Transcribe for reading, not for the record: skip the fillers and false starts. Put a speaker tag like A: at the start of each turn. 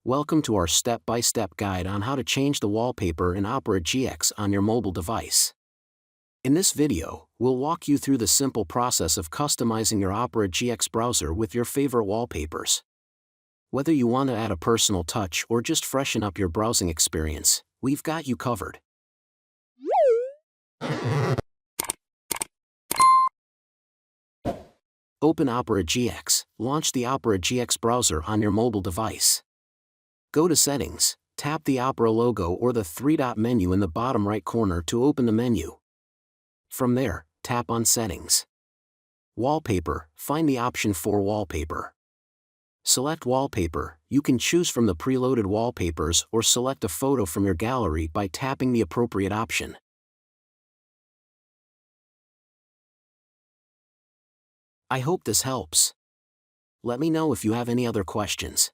A: Welcome to our step-by-step guide on how to change the wallpaper in Opera GX on your mobile device. In this video, we'll walk you through the simple process of customizing your Opera GX browser with your favorite wallpapers. Whether you want to add a personal touch or just freshen up your browsing experience, we've got you covered. Open Opera GX, launch the Opera GX browser on your mobile device. Go to Settings, tap the Opera logo or the three-dot menu in the bottom right corner to open the menu. From there, tap on Settings. Wallpaper, find the option for Wallpaper. Select Wallpaper. You can choose from the preloaded wallpapers or select a photo from your gallery by tapping the appropriate option. I hope this helps. Let me know if you have any other questions.